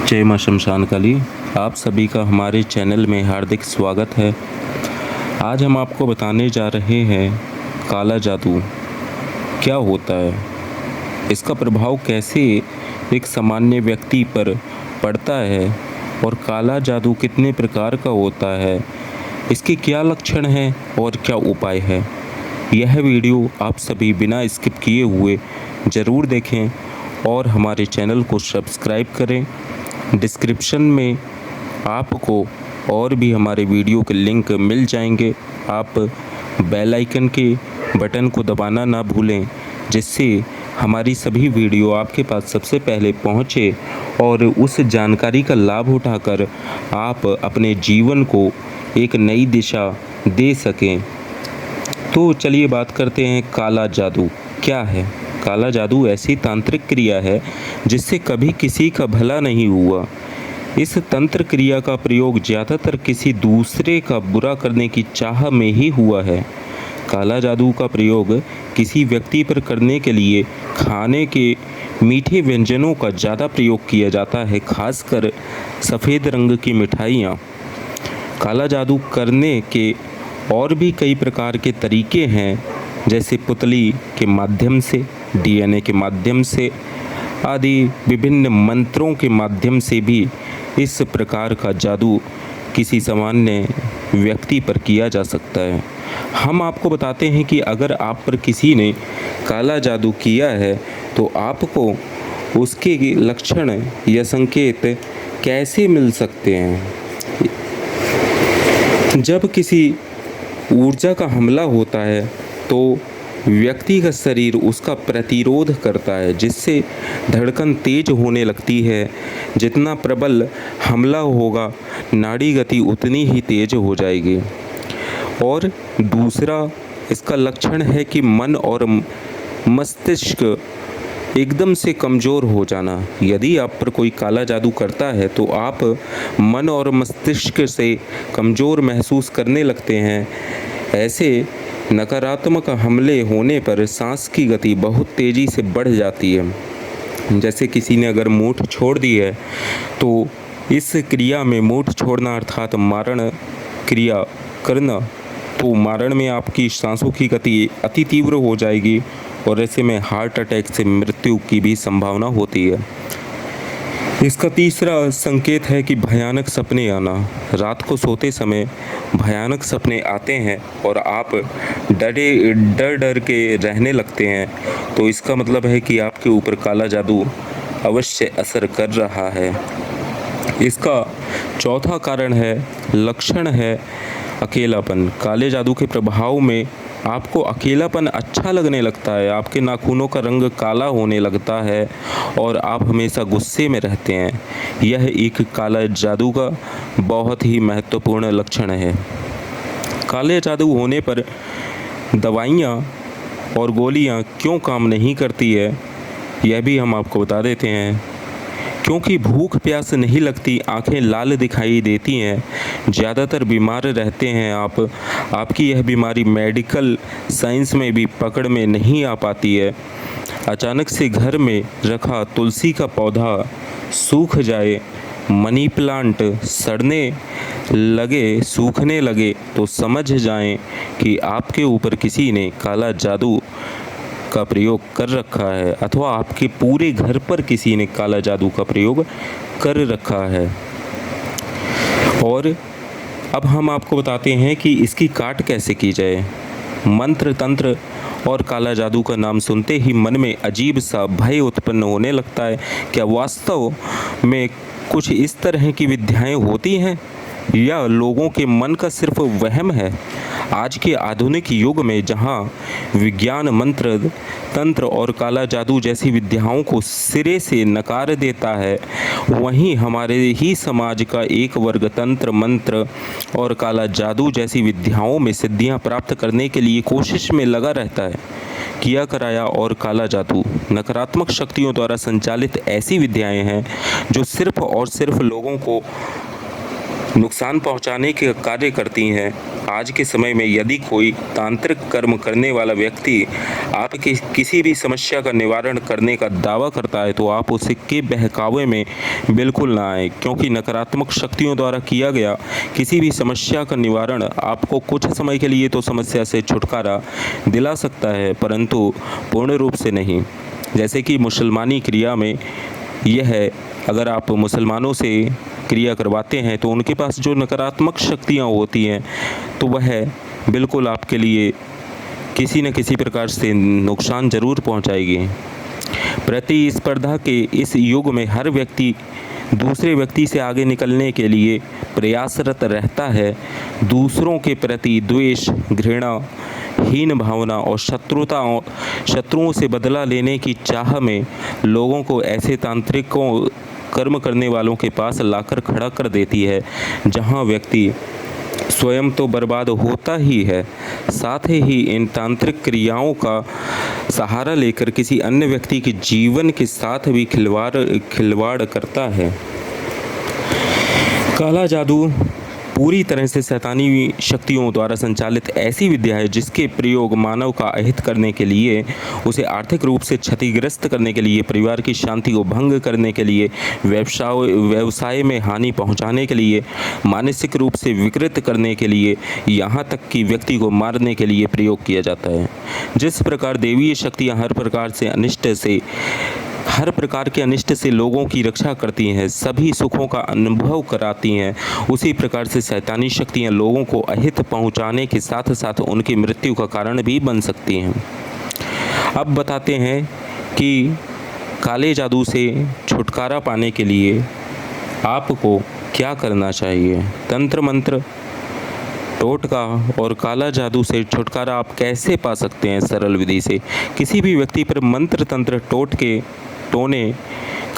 जय मां शमशान काली। आप सभी का हमारे चैनल में हार्दिक स्वागत है। आज हम आपको बताने जा रहे हैं काला जादू क्या होता है, इसका प्रभाव कैसे एक सामान्य व्यक्ति पर पड़ता है और काला जादू कितने प्रकार का होता है, इसके क्या लक्षण हैं और क्या उपाय है। यह वीडियो आप सभी बिना स्किप किए हुए ज़रूर देखें और हमारे चैनल को सब्सक्राइब करें। डिस्क्रिप्शन में आपको और भी हमारे वीडियो के लिंक मिल जाएंगे। आप बेल आइकन के बटन को दबाना ना भूलें, जिससे हमारी सभी वीडियो आपके पास सबसे पहले पहुंचे और उस जानकारी का लाभ उठाकर आप अपने जीवन को एक नई दिशा दे सकें। तो चलिए बात करते हैं काला जादू क्या है। काला जादू ऐसी तांत्रिक क्रिया है जिससे कभी किसी का भला नहीं हुआ। इस तंत्र क्रिया का प्रयोग ज़्यादातर किसी दूसरे का बुरा करने की चाह में ही हुआ है। काला जादू का प्रयोग किसी व्यक्ति पर करने के लिए खाने के मीठे व्यंजनों का ज़्यादा प्रयोग किया जाता है, खासकर सफ़ेद रंग की मिठाइयाँ। काला जादू करने के और भी कई प्रकार के तरीके हैं, जैसे पुतली के माध्यम से, डीएनए के माध्यम से आदि विभिन्न मंत्रों के माध्यम से भी इस प्रकार का जादू किसी सामान्य व्यक्ति पर किया जा सकता है। हम आपको बताते हैं कि अगर आप पर किसी ने काला जादू किया है तो आपको उसके लक्षण या संकेत कैसे मिल सकते हैं। जब किसी ऊर्जा का हमला होता है तो व्यक्ति का शरीर उसका प्रतिरोध करता है, जिससे धड़कन तेज होने लगती है। जितना प्रबल हमला होगा, नाड़ी गति उतनी ही तेज हो जाएगी। और दूसरा इसका लक्षण है कि मन और मस्तिष्क एकदम से कमज़ोर हो जाना। यदि आप पर कोई काला जादू करता है तो आप मन और मस्तिष्क से कमज़ोर महसूस करने लगते हैं। ऐसे नकारात्मक हमले होने पर सांस की गति बहुत तेज़ी से बढ़ जाती है। जैसे किसी ने अगर मूठ छोड़ दी है तो इस क्रिया में मूठ छोड़ना अर्थात मारण क्रिया करना, तो मारण में आपकी सांसों की गति अति तीव्र हो जाएगी और ऐसे में हार्ट अटैक से मृत्यु की भी संभावना होती है। इसका तीसरा संकेत है कि भयानक सपने आना। रात को सोते समय भयानक सपने आते हैं और आप डर डर के रहने लगते हैं, तो इसका मतलब है कि आपके ऊपर काला जादू अवश्य असर कर रहा है। इसका चौथा कारण है, लक्षण है अकेलापन। काले जादू के प्रभाव में आपको अकेलापन अच्छा लगने लगता है, आपके नाखूनों का रंग काला होने लगता है और आप हमेशा गुस्से में रहते हैं। यह एक काला जादू का बहुत ही महत्वपूर्ण लक्षण है। काले जादू होने पर दवाइयाँ और गोलियाँ क्यों काम नहीं करती है, यह भी हम आपको बता देते हैं। क्योंकि भूख प्यास नहीं लगती, आंखें लाल दिखाई देती हैं, ज़्यादातर बीमार रहते हैं आप। आपकी यह बीमारी मेडिकल साइंस में भी पकड़ में नहीं आ पाती है। अचानक से घर में रखा तुलसी का पौधा सूख जाए, मनी प्लांट सड़ने लगे, सूखने लगे, तो समझ जाएं कि आपके ऊपर किसी ने काला जादू का प्रयोग कर रखा है, अथवा आपके पूरे घर पर किसी ने काला जादू का प्रयोग कर रखा है। और अब हम आपको बताते हैं कि इसकी काट कैसे की जाए। मंत्र तंत्र और काला जादू का नाम सुनते ही मन में अजीब सा भय उत्पन्न होने लगता है। क्या वास्तव में कुछ इस तरह की विद्याएं होती हैं या लोगों के मन का सिर्फ वहम है? आज के आधुनिक युग में जहां विज्ञान मंत्र तंत्र और काला जादू जैसी विद्याओं को सिरे से नकार देता है, वहीं हमारे ही समाज का एक वर्ग तंत्र मंत्र और काला जादू जैसी विद्याओं में सिद्धियां प्राप्त करने के लिए कोशिश में लगा रहता है। किया कराया और काला जादू नकारात्मक शक्तियों द्वारा संचालित ऐसी विद्याएं हैं जो सिर्फ और सिर्फ लोगों को नुकसान पहुंचाने के कार्य करती हैं। आज के समय में यदि कोई तांत्रिक कर्म करने वाला व्यक्ति आपकी किसी भी समस्या का निवारण करने का दावा करता है तो आप उसके बहकावे में बिल्कुल ना आए, क्योंकि नकारात्मक शक्तियों द्वारा किया गया किसी भी समस्या का निवारण आपको कुछ समय के लिए तो समस्या से छुटकारा दिला सकता है, परंतु पूर्ण रूप से नहीं। जैसे कि मुसलमानी क्रिया में यह है, अगर आप मुसलमानों से क्रिया करवाते हैं तो उनके पास जो नकारात्मक शक्तियाँ होती हैं तो वह बिल्कुल आपके लिए किसी न किसी प्रकार से नुकसान ज़रूर पहुंचाएगी। प्रतिस्पर्धा के इस युग में हर व्यक्ति दूसरे व्यक्ति से आगे निकलने के लिए प्रयासरत रहता है। दूसरों के प्रति द्वेष, घृणा, हीन भावना और शत्रुओं से बदला लेने की चाह में लोगों को ऐसे तांत्रिकों, कर्म करने वालों के पास लाकर खड़ा कर देती है, जहां व्यक्ति स्वयं तो बर्बाद होता ही है, साथ ही इन तांत्रिक क्रियाओं का सहारा लेकर किसी अन्य व्यक्ति के जीवन के साथ भी खिलवाड़ करता है। काला जादू पूरी तरह से शैतानी शक्तियों द्वारा संचालित ऐसी विद्या है जिसके प्रयोग मानव का अहित करने के लिए, उसे आर्थिक रूप से क्षतिग्रस्त करने के लिए, परिवार की शांति को भंग करने के लिए, व्यवसाय में हानि पहुंचाने के लिए, मानसिक रूप से विकृत करने के लिए, यहाँ तक कि व्यक्ति को मारने के लिए प्रयोग किया जाता है। जिस प्रकार दैवीय शक्तियाँ हर प्रकार के अनिष्ट से लोगों की रक्षा करती हैं, सभी सुखों का अनुभव कराती हैं, उसी प्रकार से शैतानी शक्तियां लोगों को अहित पहुंचाने के साथ साथ उनकी मृत्यु का कारण भी बन सकती हैं। अब बताते हैं कि काले जादू से छुटकारा पाने के लिए आपको क्या करना चाहिए। तंत्र मंत्र, टोटका और काला जादू से छुटकारा आप कैसे पा सकते हैं सरल विधि से। किसी भी व्यक्ति पर मंत्र, तंत्र, टोटके, टोने,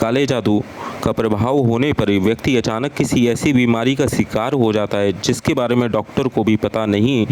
काले जादू का प्रभाव होने पर व्यक्ति अचानक किसी ऐसी बीमारी का शिकार हो जाता है जिसके बारे में डॉक्टर को भी पता नहीं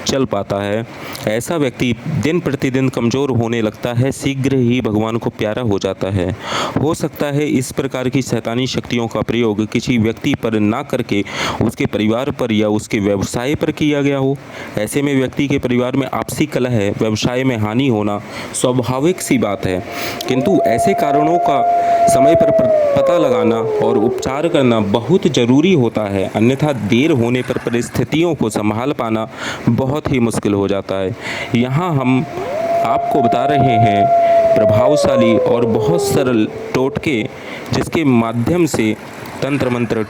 चल पाता है। ऐसा व्यक्ति दिन प्रतिदिन कमज़ोर होने लगता है, शीघ्र ही भगवान को प्यारा हो जाता है। हो सकता है इस प्रकार की शैतानी शक्तियों का प्रयोग किसी व्यक्ति पर ना करके उसके परिवार पर या उसके व्यवसाय पर किया गया हो। ऐसे में व्यक्ति के परिवार में आपसी कलह, व्यवसाय में हानि होना स्वाभाविक सी बात है, किंतु ऐसे कारणों का समय पर पता लगाना और उपचार करना बहुत ज़रूरी होता है, अन्यथा देर होने पर परिस्थितियों को संभाल पाना बहुत ही मुश्किल हो जाता है। यहाँ हम आपको बता रहे हैं प्रभावशाली और बहुत सरल टोटके, जिसके माध्यम से तंत्र मंत्र,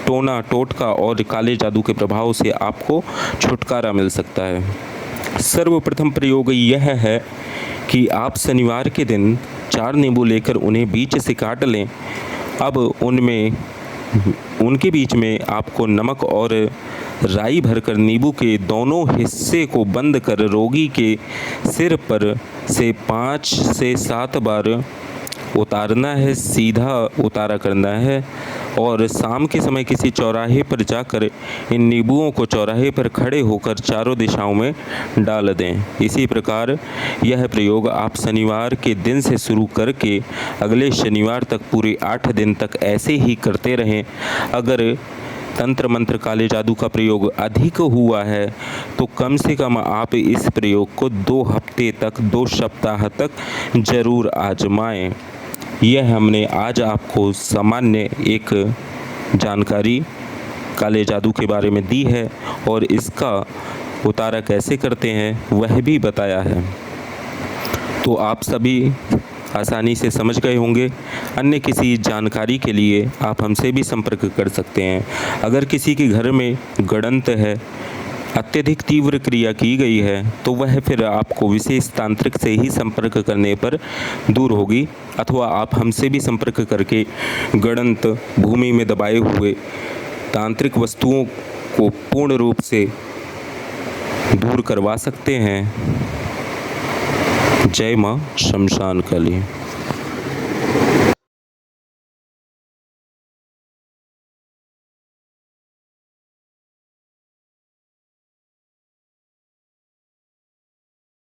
टोना, टोटका और काले जादू के प्रभाव से आपको छुटकारा मिल सकता है। सर्वप्रथम प्रयोग यह है कि आप शनिवार के दिन 4 नींबू लेकर उन्हें बीच से काट लें। अब उनके बीच में आपको नमक और राई भरकर नींबू के दोनों हिस्से को बंद कर रोगी के सिर पर से 5 से 7 बार उतारना है, सीधा उतारा करना है और शाम के समय किसी चौराहे पर जाकर इन नींबुओं को चौराहे पर खड़े होकर चारों दिशाओं में डाल दें। इसी प्रकार यह प्रयोग आप शनिवार के दिन से शुरू करके अगले शनिवार तक पूरे 8 दिन तक ऐसे ही करते रहें। अगर तंत्र मंत्र, काले जादू का प्रयोग अधिक हुआ है तो कम से कम आप इस प्रयोग को 2 हफ्ते तक, 2 सप्ताह तक ज़रूर आजमाएं। यह हमने आज आपको सामान्य एक जानकारी काले जादू के बारे में दी है और इसका उतारा कैसे करते हैं वह भी बताया है, तो आप सभी आसानी से समझ गए होंगे। अन्य किसी जानकारी के लिए आप हमसे भी संपर्क कर सकते हैं। अगर किसी के घर में गड़ंत है, अत्यधिक तीव्र क्रिया की गई है, तो वह फिर आपको विशेष तांत्रिक से ही संपर्क करने पर दूर होगी, अथवा आप हमसे भी संपर्क करके गड़ंत, भूमि में दबाए हुए तांत्रिक वस्तुओं को पूर्ण रूप से दूर करवा सकते हैं। जय मां शमशान काली।